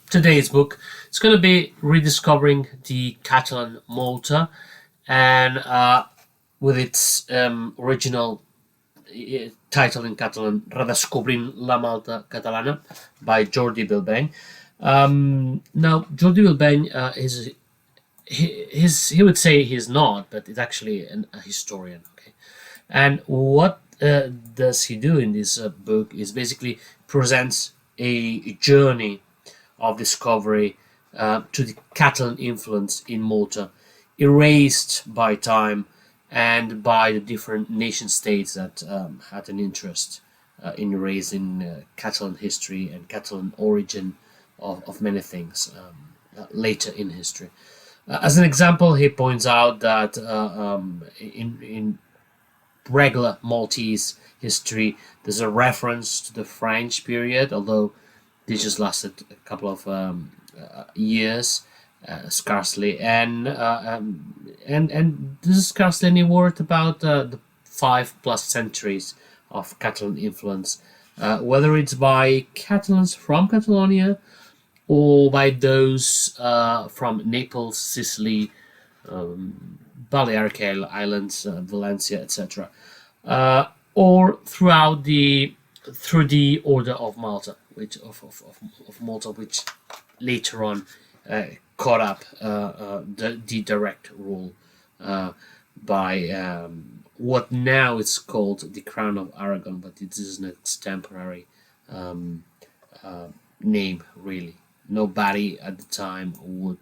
today's book. It's going to be rediscovering the Catalan Malta, and with its original title in Catalan, Redescobrint la Malta Catalana by Jordi Bilbeny. Now, Jordi Bilbeny he would say he's not, but it's actually a historian. Okay, and what does he do in this book is basically presents a journey of discovery to the Catalan influence in Malta, erased by time and by the different nation states that had an interest in erasing Catalan history and Catalan origin of many things later in history. As an example, he points out that in regular Maltese history, there's a reference to the French period, although this just lasted a couple of years, scarcely, and there's scarcely any word about the 5+ centuries of Catalan influence, whether it's by Catalans from Catalonia or by those from Naples, Sicily, Balearic Islands, Valencia, etc., or through the Order of Malta, which of Malta, which later on caught up the direct rule by what now is called the Crown of Aragon, but it is an extemporary name, really. Nobody at the time would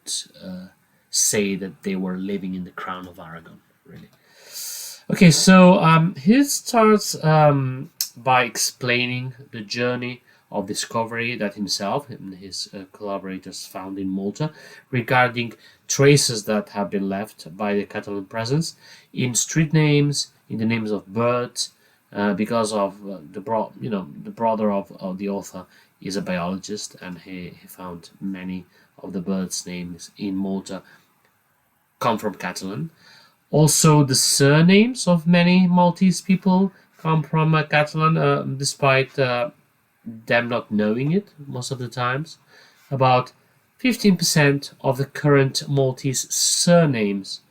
say that they were living in the Crown of Aragon, really. Okay, so he starts by explaining the journey of discovery that himself and his collaborators found in Malta regarding traces that have been left by the Catalan presence in street names, in the names of birds, because of the brother of the author is a biologist, and he found many of the birds' names in Malta come from Catalan. Also, the surnames of many Maltese people come from Catalan, despite them not knowing it most of the times. About 15% of the current Maltese surnames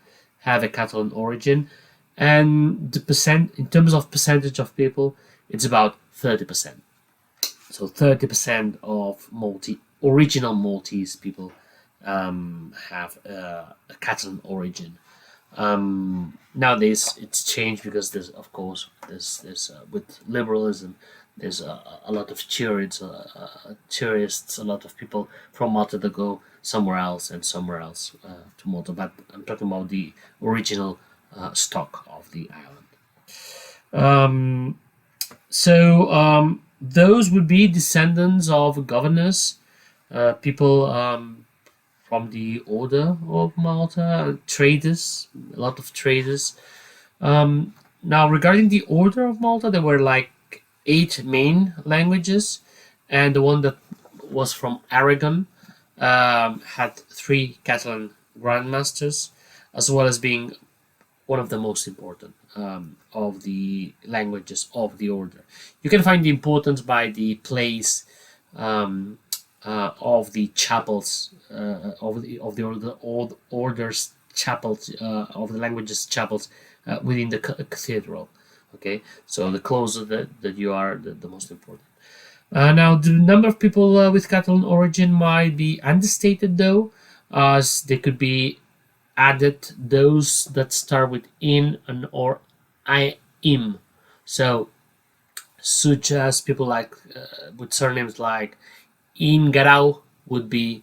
have a Catalan origin, and the percent, in terms of percentage of people, it's about 30%. So 30% of original Maltese people have a Catalan origin. Nowadays it's changed because there's with liberalism, there's a lot of tourists, a lot of people from Malta that go somewhere else to Malta. But I'm talking about the original stock of the island. Those would be descendants of governors, people from the Order of Malta, traders, a lot of traders. Now, regarding the Order of Malta, there were like 8 main languages, and the one that was from Aragon had 3 Catalan grandmasters, as well as being one of the most important of the languages of the order. You can find the importance by the place of the chapels of the order's chapels of the languages chapels within the cathedral. Okay, so the closer that you are, the most important. Now, the number of people with Catalan origin might be understated, though, as they could be added those that start with in and or im. So, such as people like with surnames like Ingarau would be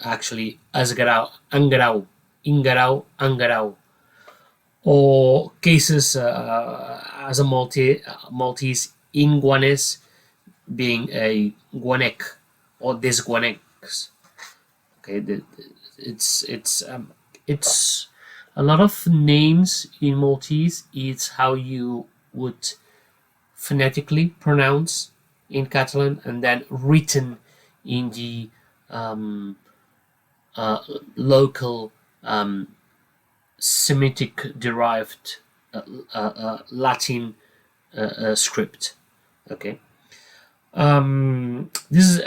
actually Asgarau, Angarau, Ingarau, Angarau. Or cases as a Maltese Inguanes being a Guanek or Desguanex. Okay, it's a lot of names in Maltese. It's how you would phonetically pronounce in Catalan, and then written in the local Semitic derived Latin script. Okay, this is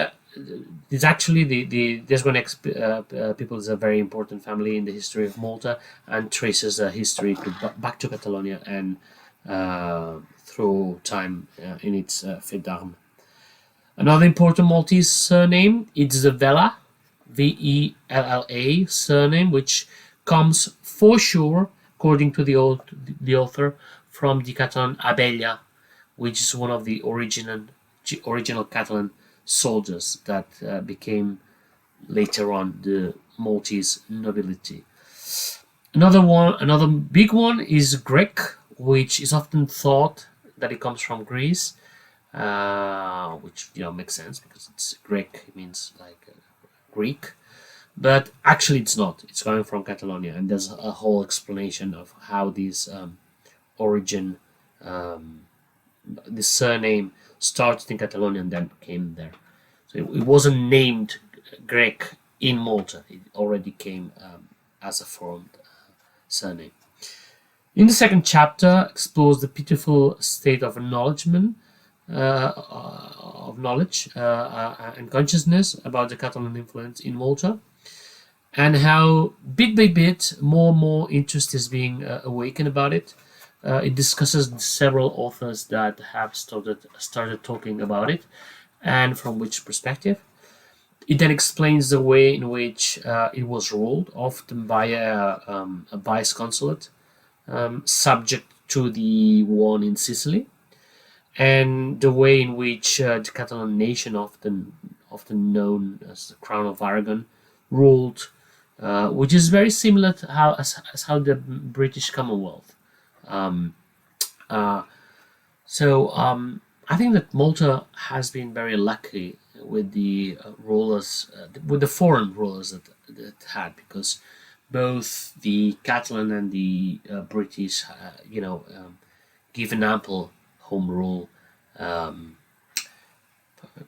it's actually the Desgonex people is a very important family in the history of Malta, and traces a history back to Catalonia and through time in its fait d'armes. Another important Maltese surname is the Vella, Vella surname, which comes for sure, according to the author, from the Catalan Abella, which is one of the original Catalan soldiers that became later on the Maltese nobility. Another big one is Greek, which is often thought that it comes from Greece, which makes sense because it's Greek. It means like Greek, but actually it's not. It's coming from Catalonia, and there's a whole explanation of how this origin, the surname started in Catalonia and then came there. So it wasn't named Greek in Malta. It already came as a formed surname. In the second chapter, explores the pitiful state of acknowledgement, of knowledge and consciousness about the Catalan influence in Malta, and how bit by bit more and more interest is being awakened about it. It discusses several authors that have started talking about it, and from which perspective. It then explains the way in which it was ruled, often by a vice consulate, subject to the one in Sicily, and the way in which the Catalan nation, often known as the Crown of Aragon, ruled, which is very similar to how the British Commonwealth. I think that Malta has been very lucky with the rulers, with the foreign rulers that it had, because both the Catalan and the British, give an ample home rule.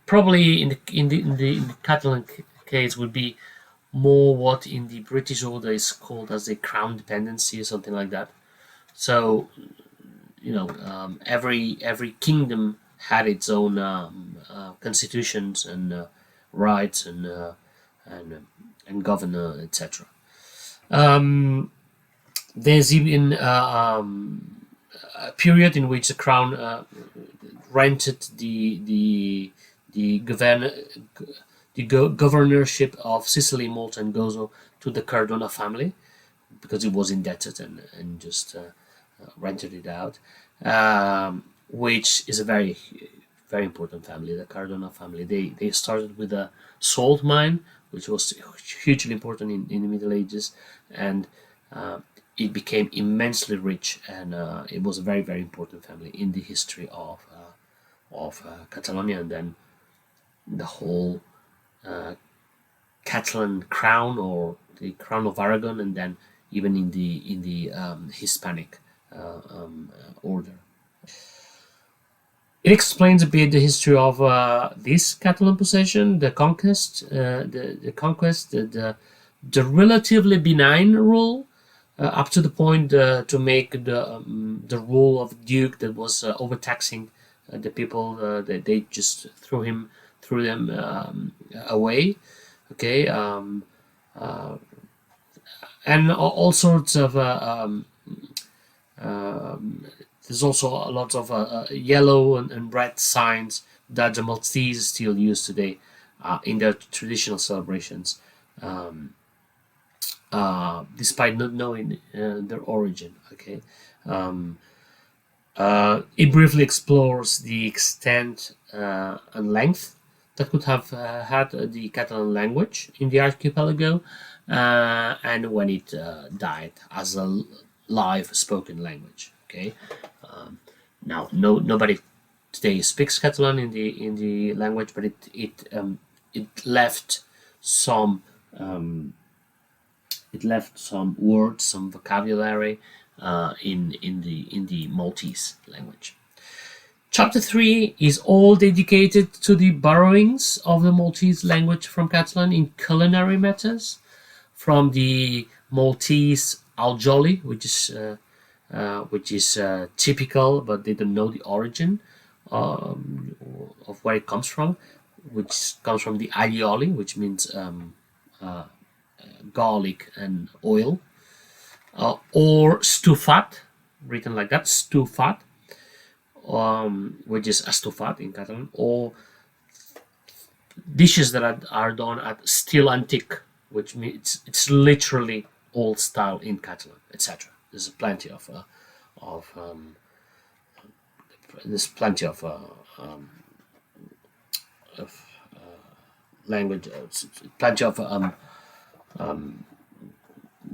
Probably in the Catalan case would be more what in the British order is called as a crown dependency or something like that. So every kingdom had its own constitutions and rights and governor, etc. There's even a period in which the crown rented the governorship of Sicily, Malta, and Gozo to the Cardona family, because it was indebted and just rented it out, which is a very, very important family, the Cardona family. They started with a salt mine, which was hugely important in the Middle Ages, and it became immensely rich, and it was a very, very important family in the history of Catalonia, and then the whole Catalan crown, or the Crown of Aragon, and then even in the Hispanic order. It explains a bit the history of this Catalan possession, the conquest, the relatively benign rule, up to the point to make the rule of Duke that was overtaxing the people. They just threw them away. Okay, and all sorts of. There's also a lot of yellow and red signs that the Maltese still use today in their traditional celebrations, despite not knowing their origin. Okay, it briefly explores the extent and length that could have had the Catalan language in the archipelago, and when it died as a live spoken language. Okay, now nobody today speaks Catalan in the language, but it left some words, some vocabulary in the Maltese language. Chapter 3 is all dedicated to the borrowings of the Maltese language from Catalan in culinary matters, from the Maltese aljoli, which is typical, but they don't know the origin of where it comes from, which comes from the aioli, which means garlic and oil, or stufat, written like that, stufat, which is estofat in Catalan, or dishes that are done at stil antic, which means it's literally old style in Catalan, etc. There's plenty of there's plenty of language, plenty of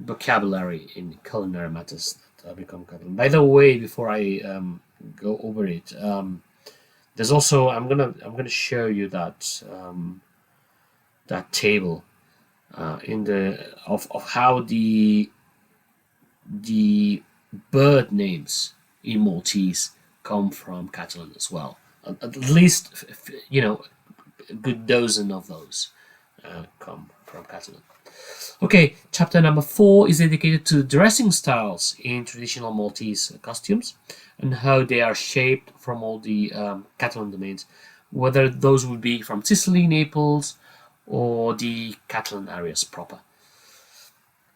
vocabulary in culinary matters that become Catalan. By the way, before I go over it, there's also I'm gonna show you that that table in the of how the bird names in Maltese come from Catalan as well. At least a good dozen of those come from Catalan. Okay, chapter number 4 is dedicated to dressing styles in traditional Maltese costumes and how they are shaped from all the Catalan domains, whether those would be from Sicily, Naples, or the Catalan areas proper.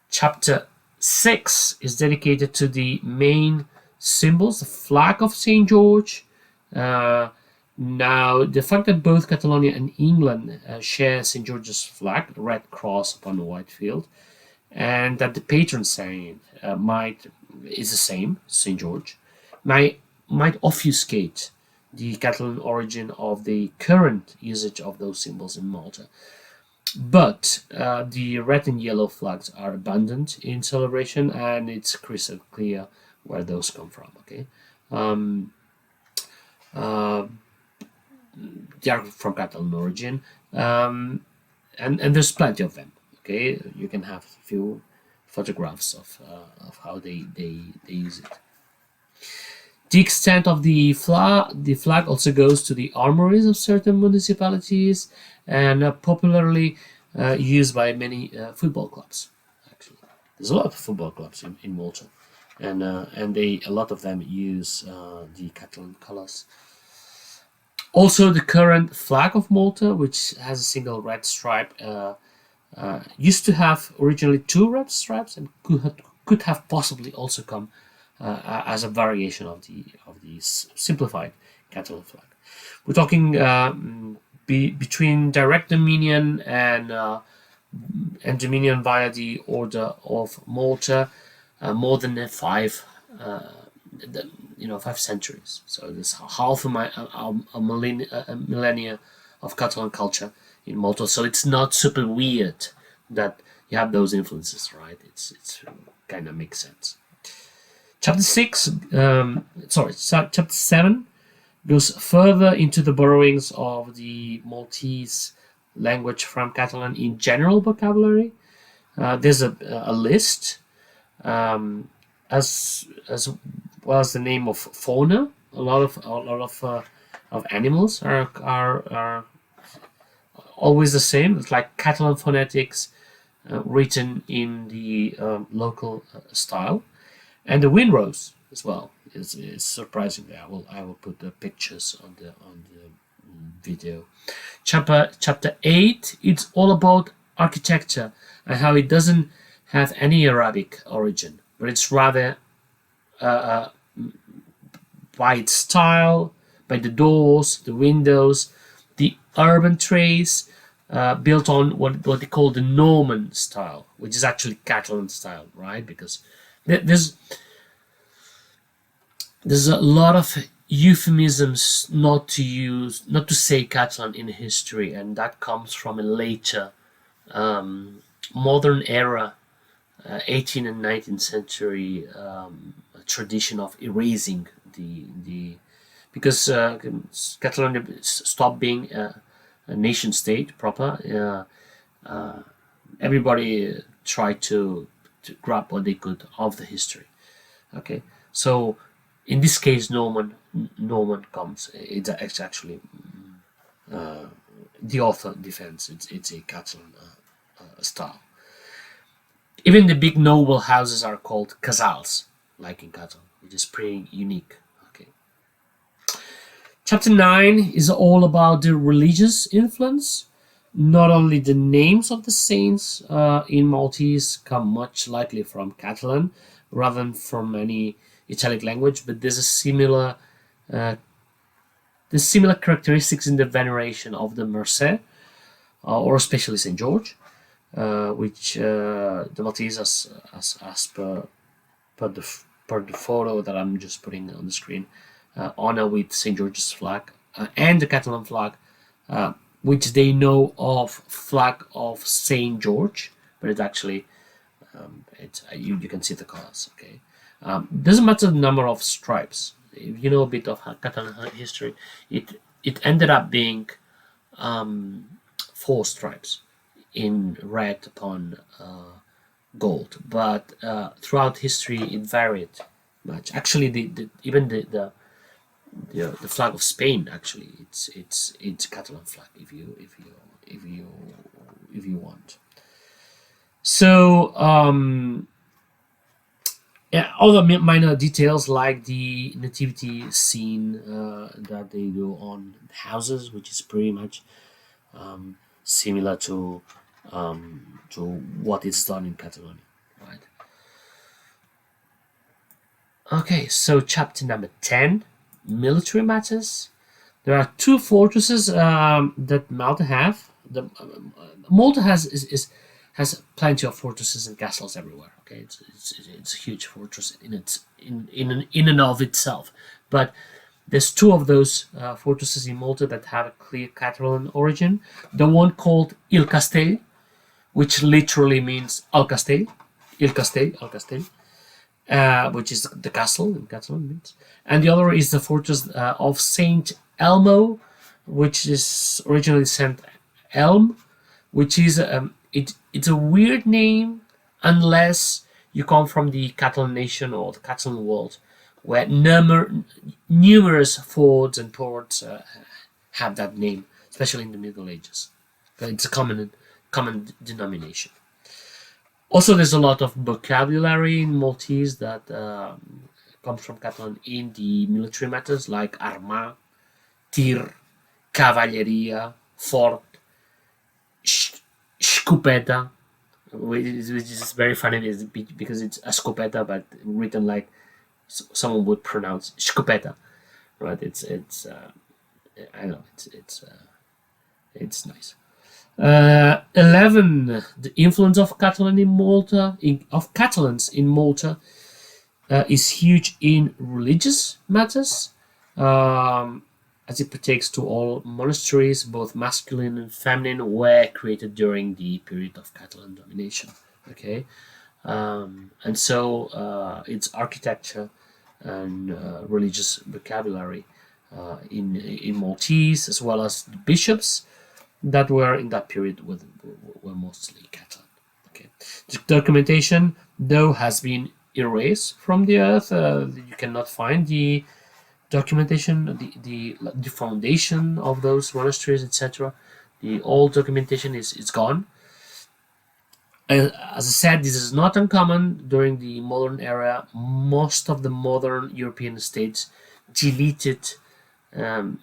Chapter 6 is dedicated to the main symbols, the flag of St. George. Now, the fact that both Catalonia and England share St. George's flag, the red cross upon a white field, and that the patron saint is the same, St. George, might obfuscate the Catalan origin of the current usage of those symbols in Malta. But the red and yellow flags are abundant in celebration, and it's crystal clear where those come from. Okay. They are from Catalan origin, and there's plenty of them. Okay, you can have a few photographs of how they use it. The extent of the flag also goes to the armories of certain municipalities, and popularly used by many football clubs. Actually, there's a lot of football clubs in Malta, and a lot of them use the Catalan colors. Also, the current flag of Malta, which has a single red stripe, used to have originally 2 red stripes, and could have possibly also come as a variation of the simplified Catalan flag. We're talking between direct dominion and dominion via the Order of Malta, more than 5 centuries. So there's half a millennia of Catalan culture in Malta. So it's not super weird that you have those influences, right? It's kind of makes sense. Chapter 7 goes further into the borrowings of the Maltese language from Catalan in general vocabulary. There's a list, as well as the name of fauna. A lot of animals are always the same. It's like Catalan phonetics written in the local style. And the windrows as well is surprising. I will put the pictures on the video. Chapter 8, it's all about architecture and how it doesn't have any Arabic origin, but it's rather by its style, by the doors, the windows, the urban trays, built on what they call the Norman style, which is actually Catalan style, right? Because there's a lot of euphemisms not to say Catalan in history, and that comes from a later modern era, 18th and 19th century tradition of erasing the because Catalonia stopped being a nation state proper. Everybody tried to grab what they could of the history. Okay, so in this case, Norman comes. It's actually the author defends it's a Catalan style. Even the big noble houses are called casals, like in Catalan, which is pretty unique. Okay. Chapter 9 is all about the religious influence. Not only the names of the saints in Maltese come much likely from Catalan rather than from any Italic language, but uh, there's similar characteristics in the veneration of the Merced, or especially Saint George, which the Maltese, as per the photo that I'm just putting on the screen, honor with Saint George's flag and the Catalan flag, which they know of flag of Saint George, but it's actually you can see the colors. Okay, doesn't matter the number of stripes. If you know a bit of Catalan history, it ended up being 4 stripes in red upon gold, but throughout history it varied much. Actually, even the flag of Spain, actually it's Catalan flag if you want. So yeah, other minor details like the nativity scene that they do on houses, which is pretty much similar to what is done in Catalonia, right? Okay, so chapter number 10, military matters. There are 2 fortresses that Malta have. Malta has plenty of fortresses and castles everywhere. Okay, it's a huge fortress in and of itself. But there's 2 of those fortresses in Malta that have a clear Catalan origin. The one called Il Castell, which literally means Al Castell, Il Castell, Al Castell, which is the castle in Catalan means. And the other is the fortress of Saint Elmo, which is originally Saint Elm, which is it's a weird name unless you come from the Catalan nation or the Catalan world, where numerous forts and ports have that name, especially in the Middle Ages. It's a common denomination. Also, there's a lot of vocabulary in Maltese that comes from Catalan in the military matters, like arma, tir, cavalleria, fort, scopeta, which is very funny because it's a scopeta but written like someone would pronounce scopeta, right? It's I don't know, it's nice. 11. The influence of Catalans in Malta is huge in religious matters, as it pertains to all monasteries, both masculine and feminine, were created during the period of Catalan domination. Okay, and so its architecture and religious vocabulary in Maltese, as well as the bishops that were in that period were mostly Catalan. Okay, the documentation though has been erased from the earth. You cannot find the documentation, the foundation of those monasteries, etc. The old documentation is gone. As I said, this is not uncommon during the modern era. Most of the modern European states deleted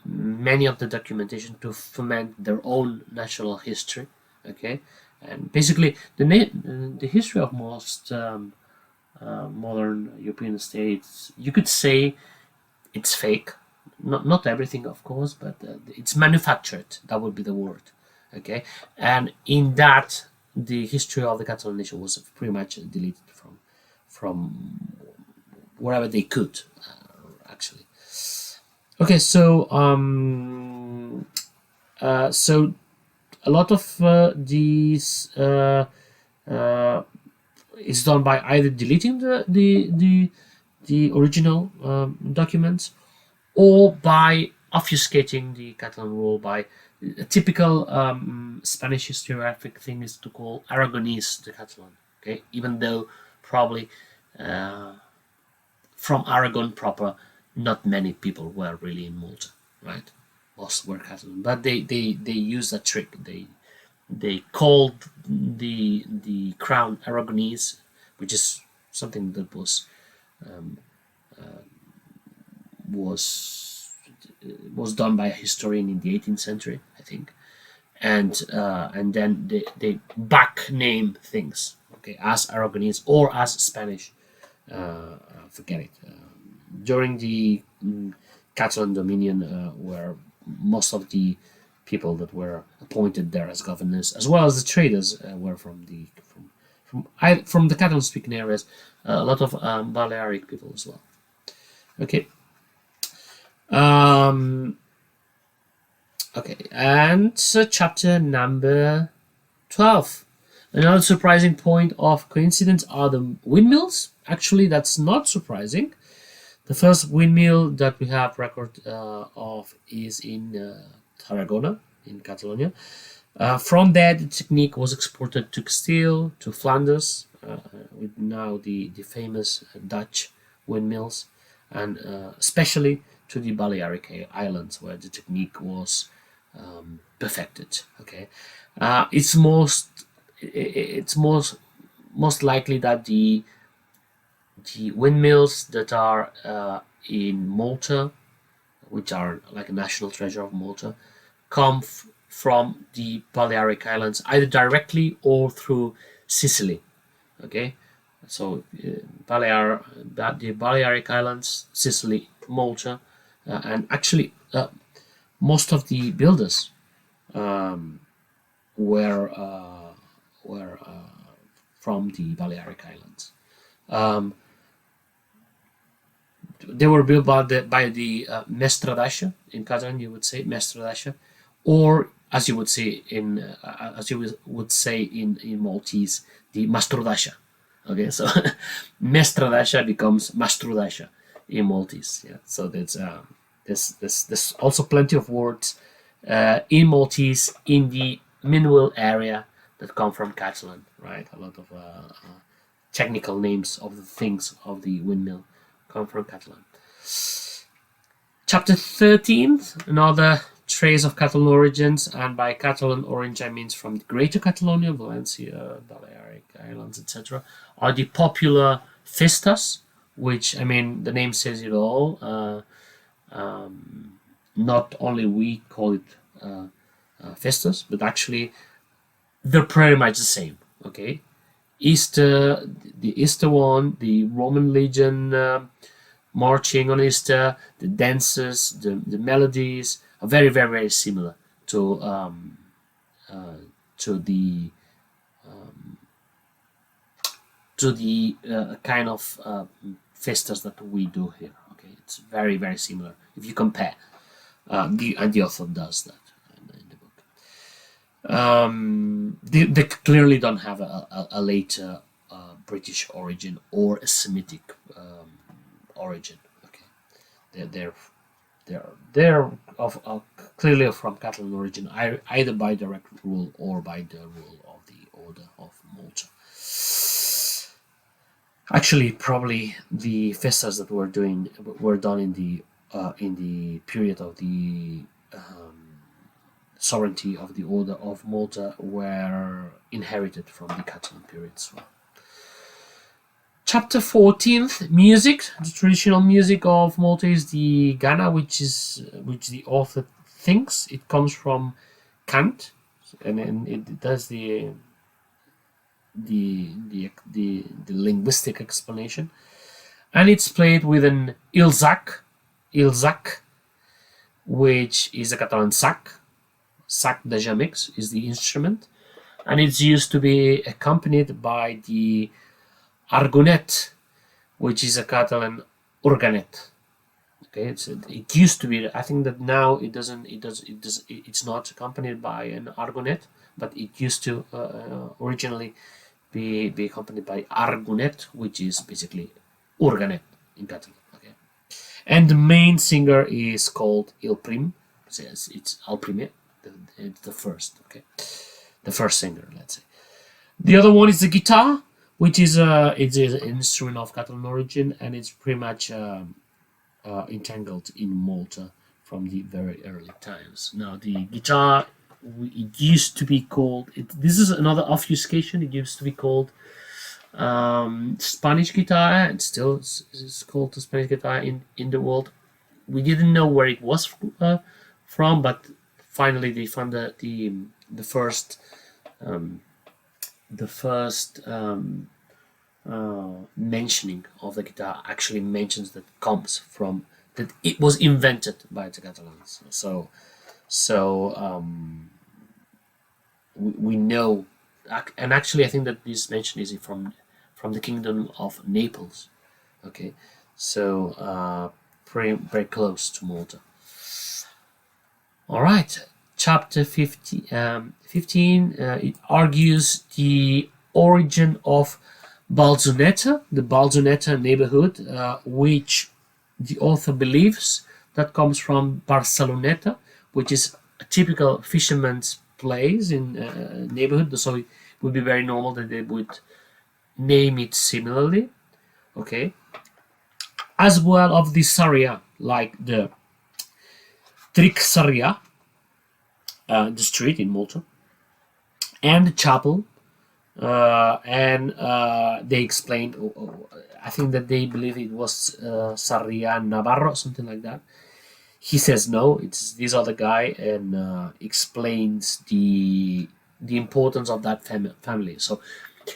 many of the documentation to foment their own national history. Okay, and basically the history of most modern European states, you could say it's fake. Not everything, of course, but it's manufactured. That would be the word. Okay, and in that, the history of the Catalan nation was pretty much deleted from wherever they could, actually. Okay, so a lot of these is done by either deleting the original documents or by obfuscating the Catalan rule by a typical Spanish historiographic thing is to call Aragonese the Catalan. Okay, even though probably from Aragon proper, not many people were really in Malta, right? Most were Catalan, but they used a trick. They called the crown Aragonese, which is something that was was done by a historian in the 18th century, I think, and then they back name things, okay, as Aragonese or as Spanish. Forget it. During the Catalan Dominion, where most of the people that were appointed there as governors, as well as the traders, were from the Catalan-speaking areas, a lot of Balearic people as well. Okay. Okay, and chapter number 12. Another surprising point of coincidence are the windmills. Actually, that's not surprising. The first windmill that we have record of is in Tarragona, in Catalonia. From there, the technique was exported to Castile, to Flanders, with now the famous Dutch windmills, and especially to the Balearic Islands, where the technique was perfected. Okay, it's most likely that the windmills that are in Malta, which are like a national treasure of Malta, come from the Balearic Islands, either directly or through Sicily. Okay, so the Balearic Islands, Sicily, Malta, and actually most of the builders were from the Balearic Islands. They were built by the Mestradasha in Catalan. You would say Mestradasha, or as you would say in Maltese, the Mastrodasha. Okay, so Mestradasha becomes Mastrudasha in Maltese. Yeah, so there's also plenty of words in Maltese in the Minuel area that come from Catalan, right? A lot of technical names of the things of the windmill come from Catalan. Chapter 13, another trace of Catalan origins, and by Catalan origin I mean from Greater Catalonia, Valencia, Balearic Islands, etc., are the popular festas, which, I mean, the name says it all. Not only we call it festas, but actually they're pretty much the same. Okay, Easter, the Easter one, the Roman legion marching on Easter, the dances, the melodies are very, very, very similar to the kind of festas that we do here. Okay, it's very, very similar if you compare. The author does that in the book. They clearly don't have a later British origin or a Semitic origin. Okay, they're clearly from Catalan origin, either by direct rule or by the rule of the Order of Malta. Actually, probably the festas that were done in the period of the sovereignty of the Order of Malta were inherited from the Catalan period as well. Chapter 14, music. The traditional music of Malta is the Ghana, which the author thinks it comes from cant, and it does the linguistic explanation, and it's played with an ilzac, which is a Catalan sac de jamix is the instrument, and it's used to be accompanied by the argonet, which is a Catalan organet. Okay, it used to be. I think that now it's not accompanied by an argonet, but it used to originally be accompanied by argonet, which is basically organet in Catalan. Okay, and the main singer is called Il Prim. It's Al Primer, the first. Okay, the first singer, let's say. The other one is the guitar, which is it's an instrument of Catalan origin, and it's pretty much entangled in Malta from the very early times. Now, the guitar, it used to be called. This is another obfuscation. It used to be called Spanish guitar, and still it's called the Spanish guitar in the world. we didn't know where it was from, but finally they found the first um, the first mentioning of the guitar actually mentions that comes from that it was invented by the Catalans. So we know, and actually I think that this mention is from the kingdom of Naples. Okay, so very close to Malta. All right, chapter 15, it argues the origin of Balzoneta, the Balzoneta neighborhood, which the author believes that comes from Barceloneta, which is a typical fisherman's place in neighborhood. So it would be very normal that they would name it similarly. Okay, as well of the Saria, like the Trixaria, the street in Malta, and the chapel. And they explained, I think that they believe it was Sarria Navarro, something like that. He says no, it's this other guy, and explains the importance of that family. So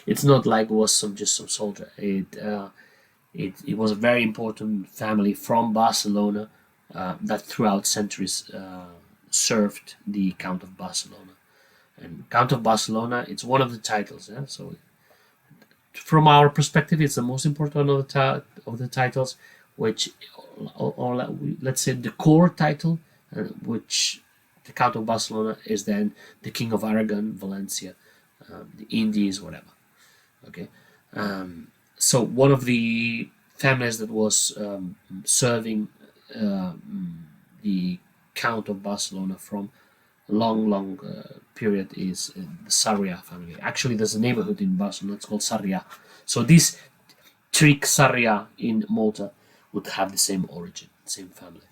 it's not like it was just some soldier. It was a very important family from Barcelona that throughout centuries served the Count of Barcelona. And Count of Barcelona, it's one of the titles. Yeah? So from our perspective, it's the most important of the titles, which, or let's say the core title, which the Count of Barcelona is then the King of Aragon, Valencia, the Indies, whatever. Okay. So one of the families that was serving the Count of Barcelona from a long period is the Sarria family. Actually, there's a neighborhood in Barcelona, it's called Sarria. So this Trick Sarria in Malta would have the same origin, same family.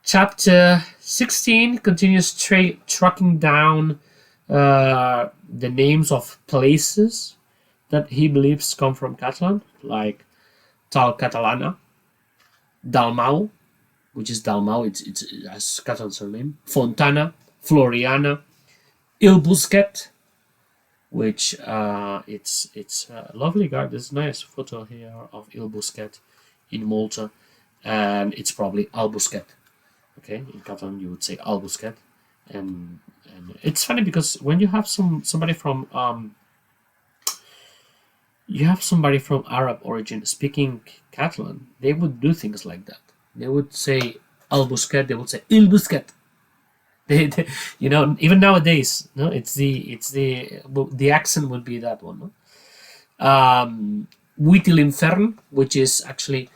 Chapter 16 continues tracking down the names of places that he believes come from Catalan, like Tal Catalana, Dalmau, which is Dalmau, it's as Catalan surname, Fontana, Floriana, Il Busquet, which it's a lovely garden. There's a nice photo here of Il Busquet in Malta, and it's probably Al Busquet. Okay, in Catalan you would say Al Busquet, and it's funny because when you have somebody from Arab origin speaking Catalan, they would do things like that. They would say Al Busquet, they would say Il Busquet. They even nowadays, no, it's the accent would be that one. No? Witil Infern, which is actually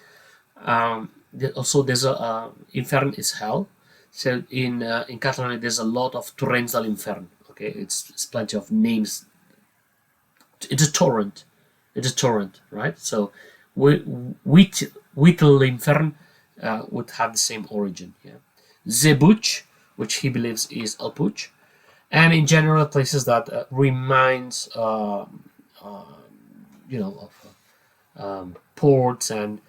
also there's a Infern is hell. So in Catalan there's a lot of torrents del Infern. Okay, it's plenty of names. It's a torrent. It's a torrent, right? So Witil Infern would have the same origin. Yeah, Zebuch, which he believes is Alpuch, and in general places that reminds of ports and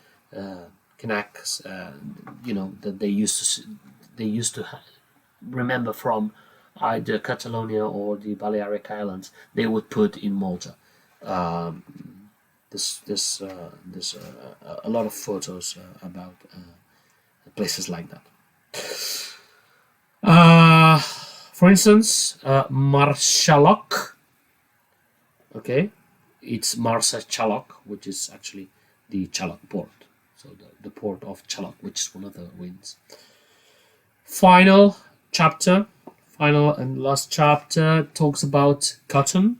canals, that they used to remember from either Catalonia or the Balearic Islands. They would put in Malta. There's a lot of photos about places like that. For instance, Marshalok. Okay, it's Marsa Chalok, which is actually the Chalok port. So the port of Chalok, which is one of the winds. Final and last chapter talks about cotton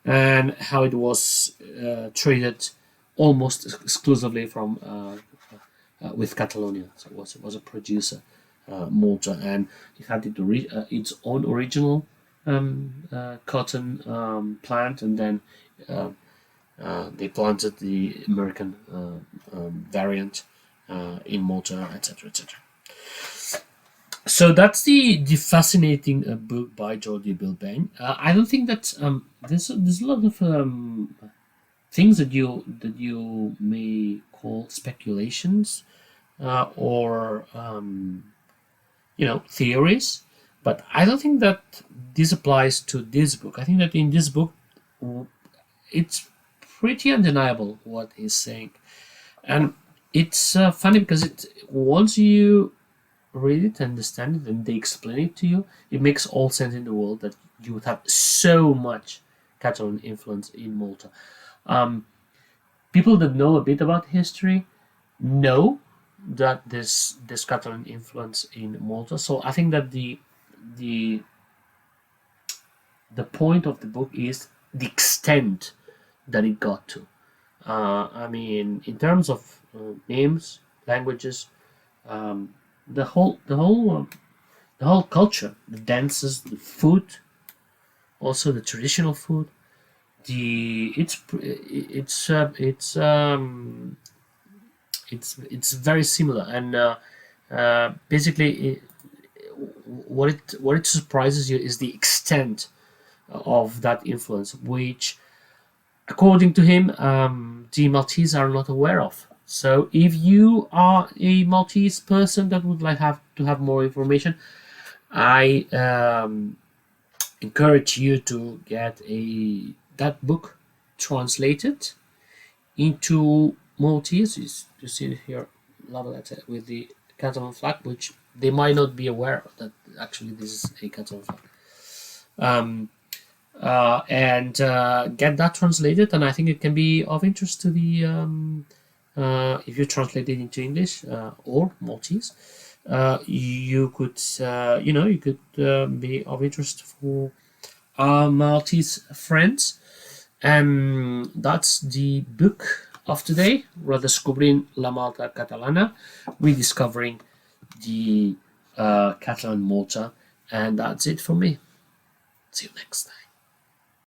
and how it was traded almost exclusively from with Catalonia. So it was a producer. Malta, and it had its own original cotton plant, and then they planted the American variant in Malta, etc., etc. So that's the fascinating book by Jordi Bilbeny. I don't think that there's a lot of things that you may call speculations. or theories, but I don't think that this applies to this book. I think that in this book, it's pretty undeniable what he's saying, and it's funny because it once you read it, understand it, and they explain it to you, it makes all sense in the world that you would have so much Catalan influence in Malta. Um, People that know a bit about history know that this Catalan influence in Malta. So I think that the the point of the book is the extent that it got to. I mean, in terms of names, languages, um, the whole culture, the dances, the food, also the traditional food. The it's very similar, and basically what it surprises you is the extent of that influence, which according to him, the Maltese are not aware of. So if you are a Maltese person that would like have to have more information, I encourage you to get a that book translated into Maltese. You see here a lot of that with the Catalan flag, which they might not be aware that actually this is a Catalan flag. Um, and get that translated, and I think it can be of interest to the if you translate it into English or Maltese. You could you could be of interest for our Maltese friends. That's the book of today, Redescobrint la Malta Catalana, rediscovering the Catalan Malta, and that's it for me. See you next time.